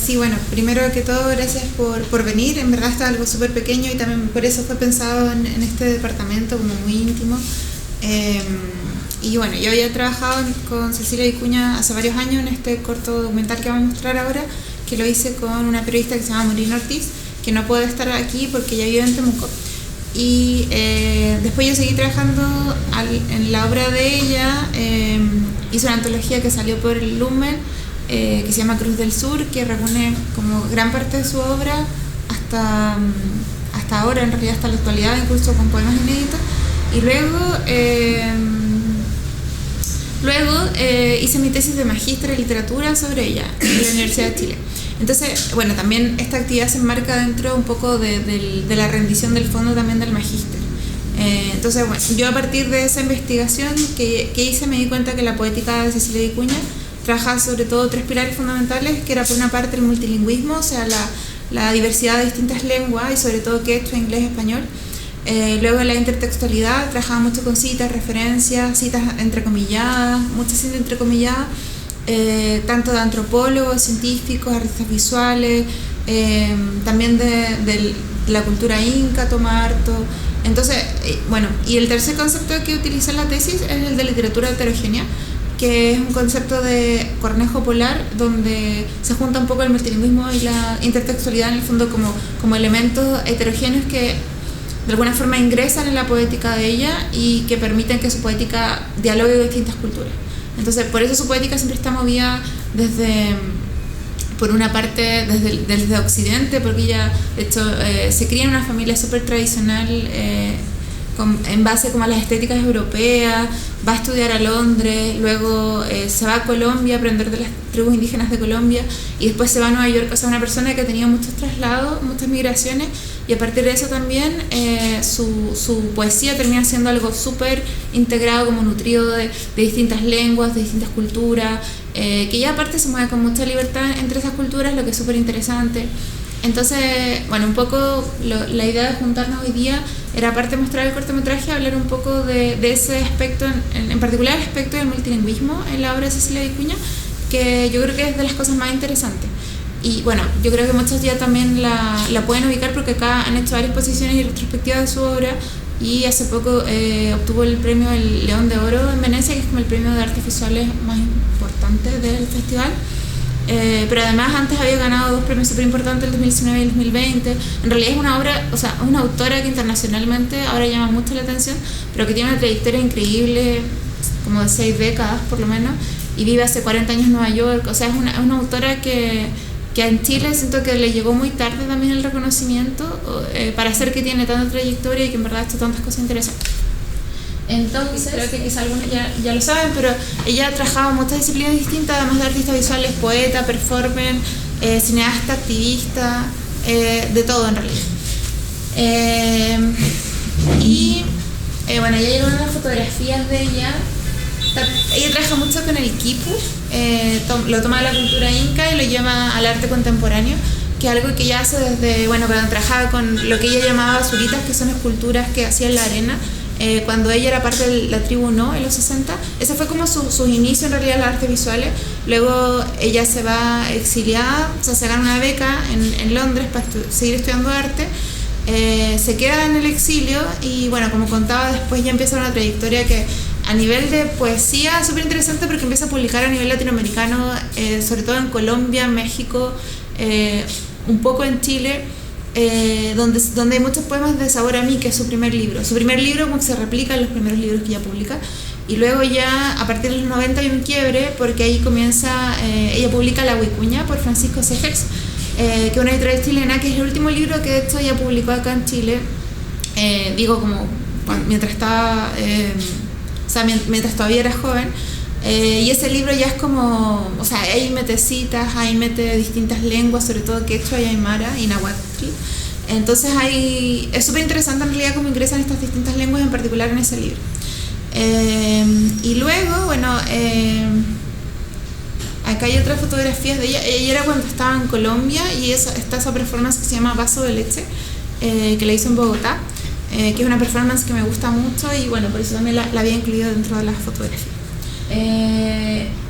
Sí, bueno, primero que todo, gracias por venir. En verdad está algo súper pequeño y también por eso fue pensado en este departamento como muy íntimo. Y bueno, yo había trabajado con Cecilia Vicuña hace varios años en este corto documental que vamos a mostrar ahora, que lo hice con una periodista que se llama Maureen Ortiz, que no puede estar aquí porque ella vive en Temuco. Y después yo seguí trabajando en la obra de ella. Hice una antología que salió por el Lumen, que se llama Cruz del Sur, que reúne como gran parte de su obra hasta ahora, en realidad hasta la actualidad, incluso con poemas inéditos. Y luego hice mi tesis de magíster en literatura sobre ella en la Universidad de Chile. Entonces, bueno, también esta actividad se enmarca dentro un poco de la rendición del fondo también del magíster. Entonces, bueno, yo a partir de esa investigación que hice me di cuenta que la poética de Cecilia Vicuña trabaja sobre todo tres pilares fundamentales, que era por una parte el multilingüismo, o sea, la diversidad de distintas lenguas y sobre todo quechua, inglés, español. Luego la intertextualidad, trabajaba mucho con citas, referencias, citas entrecomilladas, muchas citas entrecomilladas, tanto de antropólogos, científicos, artistas visuales, también de la cultura inca, toma harto. Entonces, bueno, y el tercer concepto que utilicé en la tesis es el de literatura heterogénea, que es un concepto de Cornejo Polar, donde se junta un poco el multilingüismo y la intertextualidad en el fondo como elementos heterogéneos que de alguna forma ingresan en la poética de ella y que permiten que su poética dialogue con distintas culturas. Entonces, por eso su poética siempre está movida por una parte, desde Occidente, porque ella, de hecho, se cría en una familia súper tradicional, en base como a las estéticas europeas, va a estudiar a Londres, luego se va a Colombia a aprender de las tribus indígenas de Colombia y después se va a Nueva York. O sea, una persona que ha tenido muchos traslados, muchas migraciones, y a partir de eso también su poesía termina siendo algo súper integrado, como nutrido de distintas lenguas, de distintas culturas, que ya aparte se mueve con mucha libertad entre esas culturas, lo que es súper interesante. Entonces, bueno, un poco la idea de juntarnos hoy día era, aparte de mostrar el cortometraje, hablar un poco de ese aspecto, en particular el aspecto del multilingüismo en la obra de Cecilia Vicuña, que yo creo que es de las cosas más interesantes. Y bueno, yo creo que muchos ya también la pueden ubicar porque acá han hecho varias exposiciones y retrospectivas de su obra, y hace poco obtuvo el premio El León de Oro en Venecia, que es como el premio de artes visuales más importante del festival. Pero además antes había ganado 2 premios súper importantes, el 2019 y el 2020. En realidad es una obra, o sea, una autora que internacionalmente ahora llama mucho la atención, pero que tiene una trayectoria increíble, como de 6 décadas por lo menos, y vive hace 40 años en Nueva York. O sea, es una autora que en Chile siento que le llegó muy tarde también el reconocimiento, para ser que tiene tanta trayectoria y que en verdad ha hecho tantas cosas interesantes. Entonces, creo que quizá algunos ya lo saben, pero ella ha trabajado en muchas disciplinas distintas, además de artistas visuales, poeta, performer, cineasta, activista, de todo en realidad. Bueno, ya llegaron las fotografías de ella. Ella trabaja mucho con el quipu, lo toma de la cultura inca y lo lleva al arte contemporáneo, que es algo que ella hace desde, bueno, cuando trabajaba con lo que ella llamaba basuritas, que son esculturas que hacía en la arena, cuando ella era parte de la tribu No en los 60. Ese fue como sus inicios en realidad en las artes visuales. Luego ella se va exiliada, o sea, se gana una beca en Londres para seguir estudiando arte, se queda en el exilio y bueno, como contaba, después ya empieza una trayectoria que a nivel de poesía es súper interesante, porque empieza a publicar a nivel latinoamericano, sobre todo en Colombia, México, un poco en Chile, donde hay muchos poemas de Sabor a mí, que es su primer libro. Su primer libro como que se replica en los primeros libros que ella publica, y luego ya a partir de los 90 hay un quiebre, porque ahí comienza, ella publica La Vicuña por Francisco Segers, que es una editorial chilena, que es el último libro que de hecho ella publicó acá en Chile, mientras estaba, o sea, mientras todavía era joven. Y ese libro ya es como, o sea, ahí mete citas, ahí mete distintas lenguas, sobre todo quechua y aymara y nahuatl. Entonces es súper interesante en realidad cómo ingresan estas distintas lenguas, en particular en ese libro. Y luego, bueno, acá hay otras fotografías de ella. Ella era cuando estaba en Colombia, y está esa performance que se llama Vaso de Leche, que la hizo en Bogotá, que es una performance que me gusta mucho, y bueno, por eso también la había incluido dentro de las fotografías.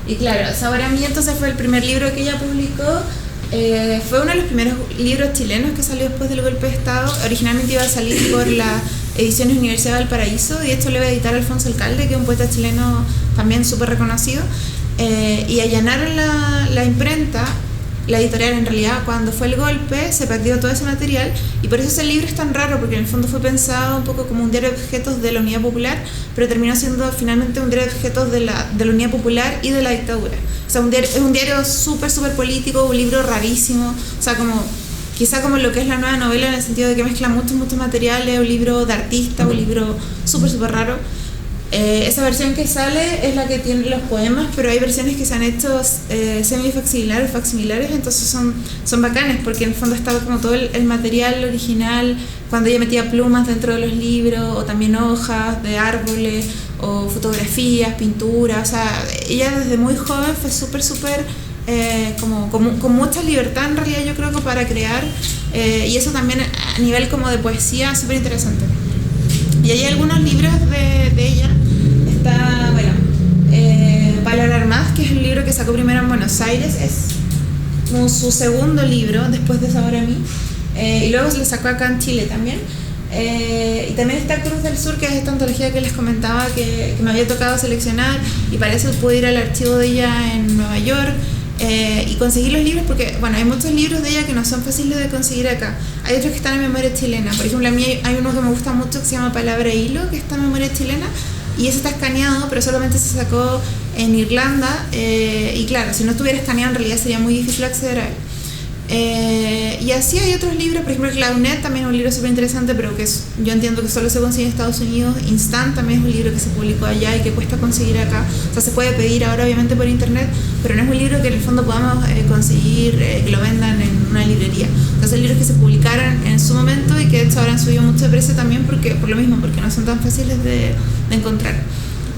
Y claro, Sabor a mí entonces fue el primer libro que ella publicó, Fue uno de los primeros libros chilenos que salió después del golpe de Estado. Originalmente iba a salir por la Ediciones Universidad de Valparaíso, y esto lo iba a editar Alfonso Alcalde, que es un poeta chileno también súper reconocido. Y allanaron la imprenta, la editorial en realidad, cuando fue el golpe, se perdió todo ese material, y por eso ese libro es tan raro, porque en el fondo fue pensado un poco como un diario de objetos de la Unidad Popular, pero terminó siendo finalmente un diario de objetos de la Unidad Popular y de la dictadura. O sea, es un diario súper político, un libro rarísimo, o sea, como quizá como lo que es la nueva novela, en el sentido de que mezcla muchos materiales, un libro de artista, un libro súper raro. Esa versión que sale es la que tiene los poemas, pero hay versiones que se han hecho semi-facsimilares, facsimilares, entonces son bacanes, porque en el fondo estaba como todo el material original, cuando ella metía plumas dentro de los libros, o también hojas de árboles, o fotografías, pinturas. O sea, ella desde muy joven fue súper con mucha libertad en realidad, yo creo, que para crear, y eso también a nivel como de poesía súper interesante. Y hay algunos libros de ella. Está, bueno, Palabrar Más, que es el libro que sacó primero en Buenos Aires, es como su segundo libro después de Sabor a Mí, y luego se lo sacó acá en Chile también. Y también está Cruz del Sur, que es esta antología que les comentaba que me había tocado seleccionar, y para eso pude ir al archivo de ella en Nueva York. Y conseguir los libros, porque bueno, hay muchos libros de ella que no son fáciles de conseguir acá. Hay otros que están en memoria chilena. Por ejemplo, a mí hay uno que me gusta mucho que se llama Palabra e Hilo, que está en memoria chilena, y ese está escaneado, pero solamente se sacó en Irlanda, y claro, si no estuviera escaneado en realidad sería muy difícil acceder a él. Y así hay otros libros, por ejemplo Claunet también es un libro súper interesante, pero que yo entiendo que solo se consigue en Estados Unidos. Instant también es un libro que se publicó allá y que cuesta conseguir acá, o sea, se puede pedir ahora obviamente por internet, pero no es un libro que en el fondo podamos conseguir que lo vendan en una librería. Entonces son libros que se publicaron en su momento y que de hecho ahora han subido mucho de precio también por lo mismo, porque no son tan fáciles de encontrar.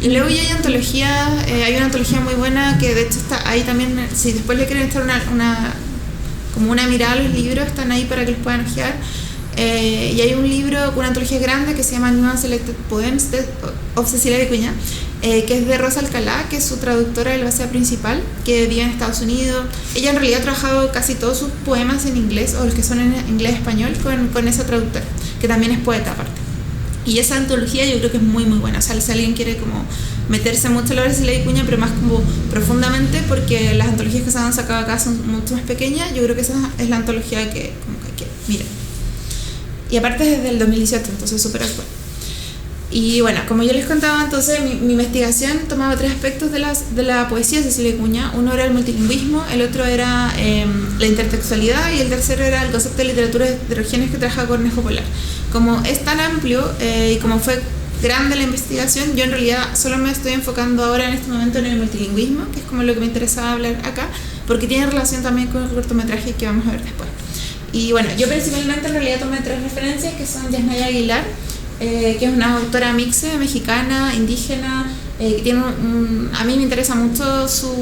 Y luego ya hay antologías, hay una antología muy buena que de hecho está ahí también, si después le quieren echar como una mirada a los libros, están ahí para que los puedan ojear. Y hay un libro, una antología grande que se llama New and Selected Poems of Cecilia Vicuña, que es de Rosa Alcalá, que es su traductora del base principal, que vive en Estados Unidos. Ella en realidad ha trabajado casi todos sus poemas en inglés, o los que son en inglés-español, con esa traductora, que también es poeta aparte. Y esa antología yo creo que es muy buena. O sea, si alguien quiere como meterse mucho en la obra de Cecilia Vicuña, pero más como profundamente, porque las antologías que se han sacado acá son mucho más pequeñas, yo creo que esa es la antología que mira. Y aparte es desde el 2018, entonces súper actual. Y bueno, como yo les contaba, entonces mi investigación tomaba tres aspectos de la poesía de Cecilia Vicuña. Uno era el multilingüismo, el otro era la intertextualidad, y el tercero era el concepto de literatura heterogéneas que trabaja Cornejo Polar. Como es tan amplio y como fue grande la investigación, yo en realidad solo me estoy enfocando ahora en este momento en el multilingüismo, que es como lo que me interesaba hablar acá, porque tiene relación también con el cortometraje que vamos a ver después. Y bueno, yo principalmente en realidad tomé tres referencias, que son Yasnaya Aguilar, que es una autora mixe, mexicana, indígena, que tiene a mí me interesa mucho su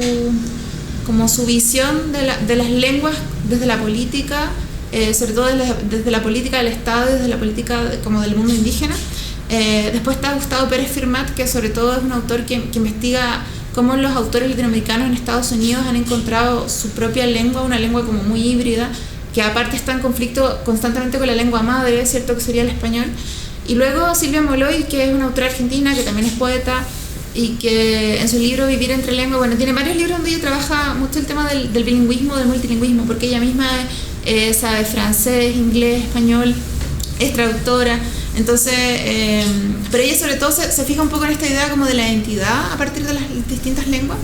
visión de las lenguas desde la política, sobre todo desde la política del Estado y desde la política como del mundo indígena. Después está Gustavo Pérez Firmat, que sobre todo es un autor que investiga cómo los autores latinoamericanos en Estados Unidos han encontrado su propia lengua, una lengua como muy híbrida, que aparte está en conflicto constantemente con la lengua madre, ¿cierto?, que sería el español. Y luego Silvia Moloy, que es una autora argentina, que también es poeta, y que en su libro Vivir entre lenguas, bueno, tiene varios libros donde ella trabaja mucho el tema del bilingüismo, del multilingüismo, porque ella misma sabe francés, inglés, español, es traductora. Entonces, pero ella sobre todo se fija un poco en esta idea como de la identidad a partir de las distintas lenguas.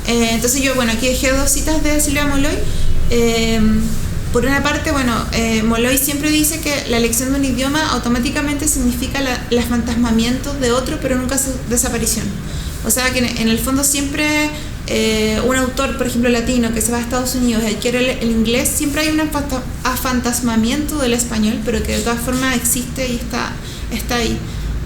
Entonces yo, bueno, aquí dejé dos citas de Silvia Moloy. Por una parte, bueno, Moloy siempre dice que la elección de un idioma automáticamente significa el fantasmamiento de otro, pero nunca su desaparición. O sea que en el fondo siempre un autor, por ejemplo latino, que se va a Estados Unidos y adquiere el inglés, siempre hay un afantasmamiento del español, pero que de todas formas existe y está ahí.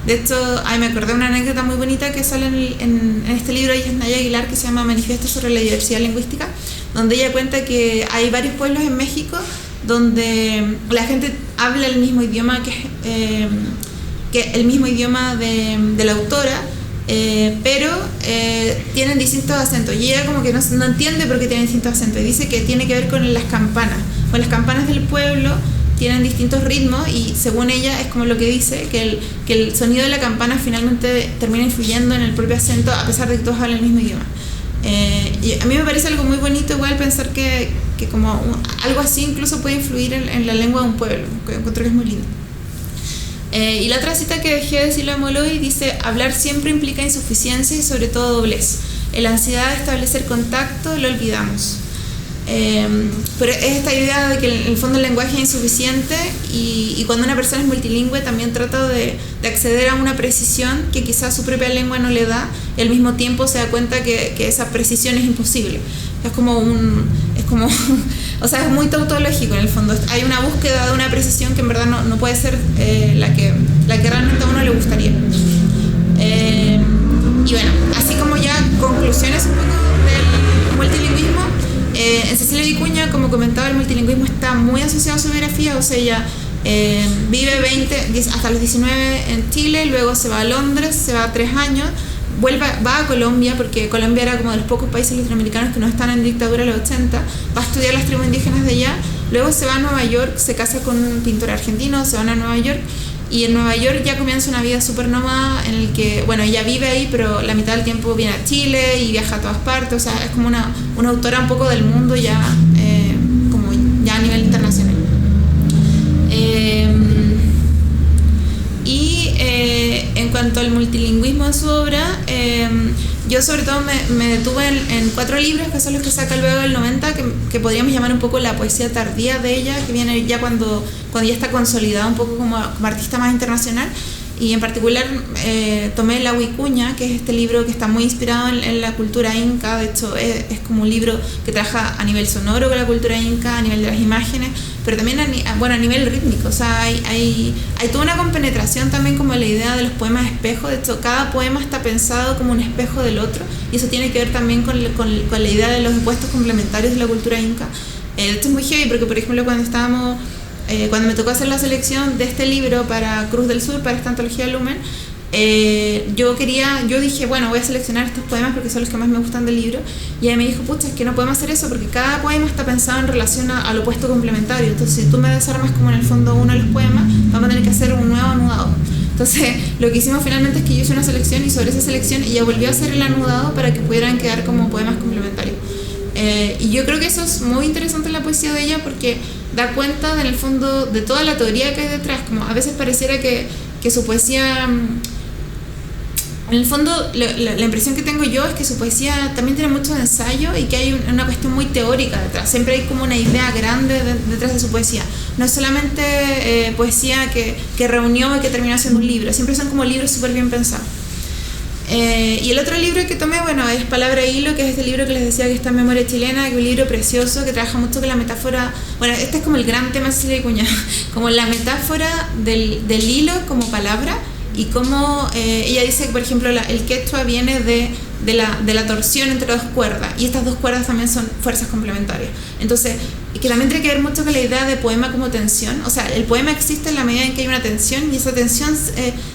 De hecho, me acordé de una anécdota muy bonita que sale en este libro de Yasnaya Aguilar, que se llama Manifiesto sobre la diversidad lingüística, donde ella cuenta que hay varios pueblos en México donde la gente habla el mismo idioma que el mismo idioma de la autora, pero tienen distintos acentos y ella como que no entiende por qué tienen distintos acentos y dice que tiene que ver con las campanas. Con las campanas del pueblo tienen distintos ritmos y según ella es como lo que dice, que el sonido de la campana finalmente termina influyendo en el propio acento a pesar de que todos hablan el mismo idioma. Y a mí me parece algo muy bonito igual pensar que como algo así incluso puede influir en la lengua de un pueblo, que encuentro que es muy lindo. Y la otra cita que dejé de Silvia Molloy dice: hablar siempre implica insuficiencia y sobre todo doblez. En la ansiedad de establecer contacto lo olvidamos. Pero es esta idea de que en el fondo el lenguaje es insuficiente y cuando una persona es multilingüe también trata de acceder a una precisión que quizás su propia lengua no le da y al mismo tiempo se da cuenta que esa precisión es imposible. Es como o sea, es muy tautológico en el fondo. Hay una búsqueda de una precisión que en verdad no puede ser la que realmente a uno le gustaría. Y bueno, así como ya conclusiones un poco del multilingüismo, en Cecilia Vicuña, como comentaba, el multilingüismo está muy asociado a su biografía. O sea, ella vive hasta los 19 en Chile, luego se va a Londres, se va 3 años, va a Colombia, porque Colombia era como de los pocos países latinoamericanos que no están en dictadura en los 80, va a estudiar las tribus indígenas de allá, luego se va a Nueva York, se casa con un pintor argentino, se van a Nueva York, y en Nueva York ya comienza una vida súper nómada en el que, bueno, ella vive ahí, pero la mitad del tiempo viene a Chile y viaja a todas partes. O sea, es como una autora un poco del mundo ya, como ya a nivel internacional. En cuanto al multilingüismo de su obra, yo sobre todo me detuve en 4 libros, que son los que saca luego del 90, que podríamos llamar un poco la poesía tardía de ella, que viene ya cuando ya está consolidada un poco como artista más internacional. Y en particular tomé La Vicuña, que es este libro que está muy inspirado en la cultura inca. De hecho es como un libro que trabaja a nivel sonoro con la cultura inca, a nivel de las imágenes, pero también a nivel rítmico. O sea, hay toda una compenetración también como la idea de los poemas espejo. De hecho, cada poema está pensado como un espejo del otro, y eso tiene que ver también con la idea de los opuestos complementarios de la cultura inca. Esto es muy heavy porque, por ejemplo, cuando me tocó hacer la selección de este libro para Cruz del Sur, para esta antología Lumen, yo dije, bueno, voy a seleccionar estos poemas porque son los que más me gustan del libro, y ella me dijo, pucha, es que no podemos hacer eso porque cada poema está pensado en relación al opuesto complementario. Entonces, si tú me desarmas como en el fondo uno de los poemas, vamos a tener que hacer un nuevo anudado. Entonces, lo que hicimos finalmente es que yo hice una selección, y sobre esa selección ella volvió a hacer el anudado para que pudieran quedar como poemas complementarios. Y yo creo que eso es muy interesante en la poesía de ella, porque da cuenta en el fondo de toda la teoría que hay detrás. Como a veces pareciera que su poesía, en el fondo la impresión que tengo yo es que su poesía también tiene mucho de ensayo y que hay una cuestión muy teórica detrás. Siempre hay como una idea grande detrás de su poesía. No es solamente poesía que reunió y que terminó siendo un libro, siempre son como libros súper bien pensados. Y el otro libro que tomé, bueno, es Palabra e Hilo, que es este libro que les decía que está en Memoria Chilena, que es un libro precioso que trabaja mucho con la metáfora. Bueno, este es como el gran tema de Cecilia Vicuña, como la metáfora del hilo como palabra, y cómo ella dice que, por ejemplo, el quechua viene de la torsión entre 2 cuerdas, y estas 2 cuerdas también son fuerzas complementarias. Entonces, que también tiene que ver mucho con la idea de poema como tensión. O sea, el poema existe en la medida en que hay una tensión, y esa tensión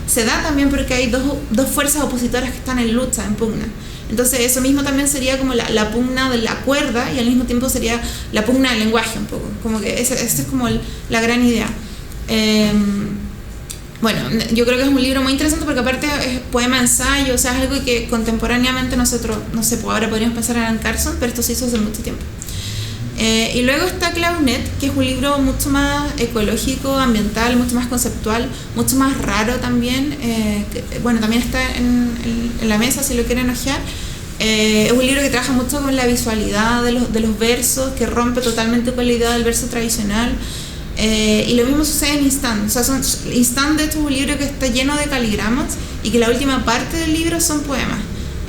se da también porque hay dos fuerzas opositoras que están en lucha, en pugna. Entonces, eso mismo también sería como la pugna de la cuerda, y al mismo tiempo sería la pugna del lenguaje un poco. Como que esa es como la gran idea. Bueno, yo creo que es un libro muy interesante porque aparte es poema-ensayo. O sea, es algo que contemporáneamente nosotros, no sé, pues ahora podríamos pensar en Alan Carson, pero esto se hizo hace mucho tiempo. Y luego está Claunet, que es un libro mucho más ecológico, ambiental, mucho más conceptual, mucho más raro también. Bueno, también está en la mesa si lo quieren ojear. Es un libro que trabaja mucho con la visualidad de los versos, que rompe totalmente con la idea del verso tradicional. Y lo mismo sucede en Instant. O sea, Instant, de hecho, es un libro que está lleno de caligramas y que la última parte del libro son poemas.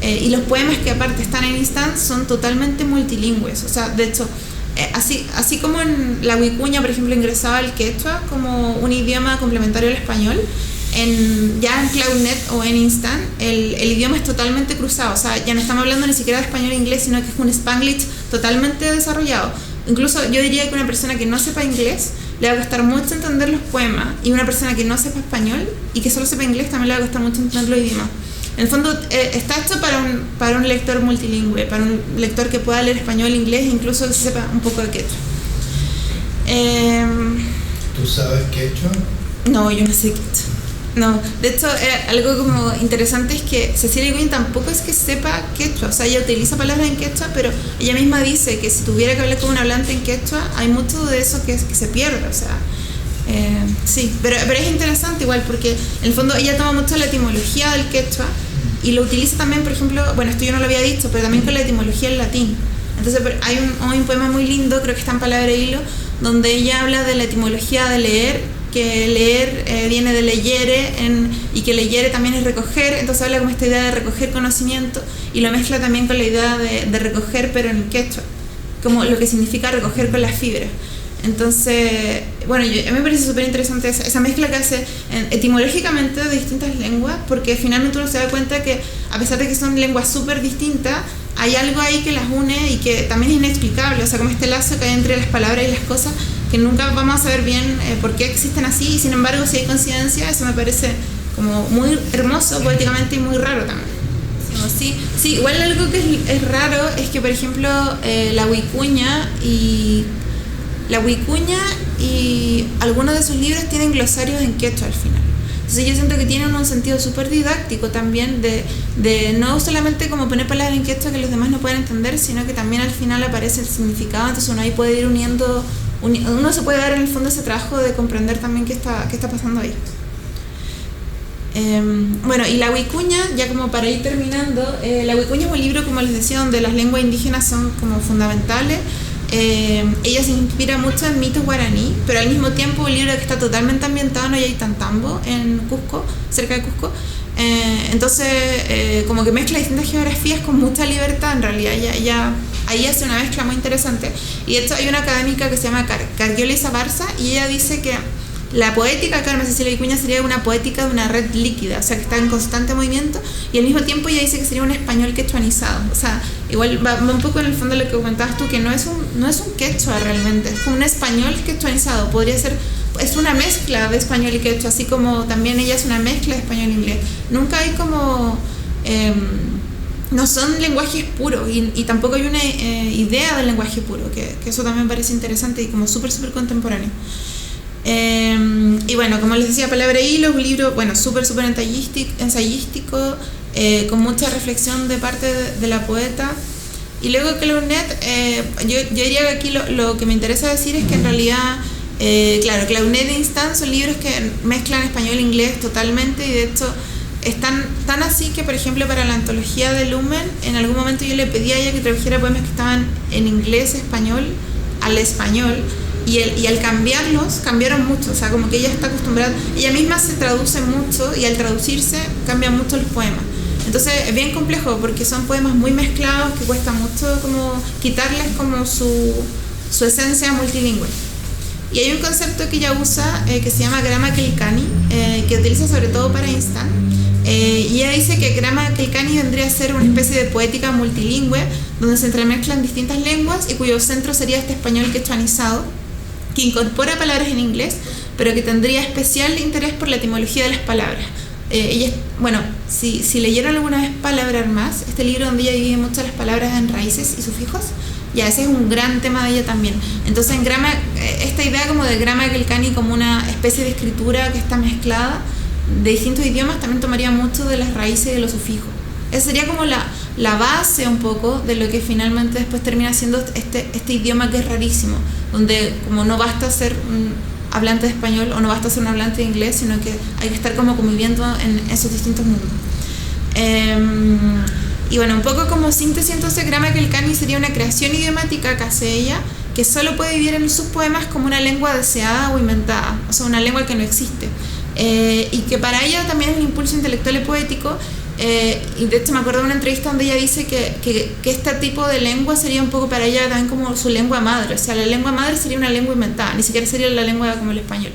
Y los poemas que aparte están en Instant son totalmente multilingües. O sea, de hecho, así como en La Vicuña, por ejemplo, ingresaba el quechua como un idioma complementario al español, ya en Claunet o en Instant el idioma es totalmente cruzado. O sea, ya no estamos hablando ni siquiera de español e inglés, sino que es un Spanglish totalmente desarrollado. Incluso yo diría que una persona que no sepa inglés le va a costar mucho entender los poemas, y una persona que no sepa español y que solo sepa inglés también le va a costar mucho entender los idiomas. En el fondo está hecho para un lector multilingüe, para un lector que pueda leer español, inglés, incluso que sepa un poco de quechua. ¿Tú sabes quechua? No, yo no sé quechua. No, de hecho, algo como interesante es que Cecilia Iguín tampoco es que sepa quechua, o sea, ella utiliza palabras en quechua, pero ella misma dice que si tuviera que hablar con un hablante en quechua, hay mucho de eso que se pierde, o sea, sí, pero es interesante igual, porque en el fondo ella toma mucho la etimología del quechua y lo utiliza también, por ejemplo, bueno, esto yo no lo había dicho, pero también con la etimología del latín. Entonces hay un poema muy lindo, creo que está en Palabra y Hilo, donde ella habla de la etimología de leer, que leer viene de leyere y que leyere también es recoger, entonces habla como esta idea de recoger conocimiento y lo mezcla también con la idea de recoger pero en quechua, como lo que significa recoger con las fibras. Entonces, bueno, a mí me parece súper interesante esa mezcla que hace etimológicamente de distintas lenguas, porque finalmente uno se da cuenta que a pesar de que son lenguas súper distintas, hay algo ahí que las une y que también es inexplicable, o sea, como este lazo que hay entre las palabras y las cosas, que nunca vamos a saber bien por qué existen así, y sin embargo, si hay coincidencia, eso me parece como muy hermoso poéticamente y muy raro también. Sí, igual algo que es raro es que, por ejemplo, la Vicuña y algunos de sus libros tienen glosarios en quechua al final. Entonces yo siento que tienen un sentido súper didáctico también de no solamente como poner palabras en quechua que los demás no pueden entender, sino que también al final aparece el significado, entonces uno ahí puede ir uno se puede dar en el fondo ese trabajo de comprender también qué está pasando ahí. Bueno, y la Vicuña, ya como para ir terminando, la Vicuña es un libro, como les decía, donde las lenguas indígenas son como fundamentales. Ella se inspira mucho en mitos guaraní, pero al mismo tiempo un libro que está totalmente ambientado en Ollantaytambo, en Cusco, cerca de Cusco. Entonces, como que mezcla distintas geografías con mucha libertad, en realidad. Ella ahí hace una mezcla muy interesante. Y de hecho hay una académica que se llama Cargiola Barza, y ella dice que la poética, Carmen Cecilia Vicuña, sería una poética de una red líquida, o sea, que está en constante movimiento, y al mismo tiempo ella dice que sería un español quechuanizado, o sea, igual va un poco en el fondo de lo que comentabas tú, que no es un quechua realmente, es como un español quechuanizado, podría ser, es una mezcla de español y quechua, así como también ella es una mezcla de español e inglés. Nunca hay como... no son lenguajes puros y tampoco hay una idea del lenguaje puro, que eso también me parece interesante y como súper contemporáneo. Y bueno, como les decía, Palabra y Hilo es un libro, bueno, súper ensayístico, con mucha reflexión de parte de la poeta. Y luego Claunet, yo diría que aquí lo que me interesa decir es que en realidad, claro, Claunet e Instant son libros que mezclan español e inglés totalmente, y de hecho están tan así que, por ejemplo, para la antología de Lumen, en algún momento yo le pedí a ella que tradujera poemas que estaban en inglés, español, al español. Y al cambiaron mucho, o sea, como que ella está acostumbrada, ella misma se traduce mucho y al traducirse cambian mucho los poemas. Entonces es bien complejo porque son poemas muy mezclados que cuesta mucho como quitarles como su esencia multilingüe. Y hay un concepto que ella usa que se llama grama Kelkani, que utiliza sobre todo para Instant. Y ella dice que grama Kelkani vendría a ser una especie de poética multilingüe donde se entremezclan distintas lenguas y cuyo centro sería este español quechuanizado, que incorpora palabras en inglés, pero que tendría especial interés por la etimología de las palabras. Bueno, si leyeron alguna vez Palabra Más, este libro donde ella divide mucho las palabras en raíces y sufijos, ya ese es un gran tema de ella también. Entonces en grama, esta idea como de grama Kelkani como una especie de escritura que está mezclada de distintos idiomas también tomaría mucho de las raíces y de los sufijos. Esa sería como la base un poco de lo que finalmente después termina siendo este idioma que es rarísimo, donde como no basta ser un hablante de español o no basta ser un hablante de inglés, sino que hay que estar como conviviendo en esos distintos mundos. Y bueno, un poco como síntesis, entonces grama Kelkani sería una creación idiomática que hace ella, que solo puede vivir en sus poemas como una lengua deseada o inventada, o sea, una lengua que no existe. Y que para ella también es un impulso intelectual y poético. Y de hecho me acuerdo de una entrevista donde ella dice que este tipo de lengua sería un poco para ella también como su lengua madre, o sea, la lengua madre sería una lengua inventada, ni siquiera sería la lengua como el español.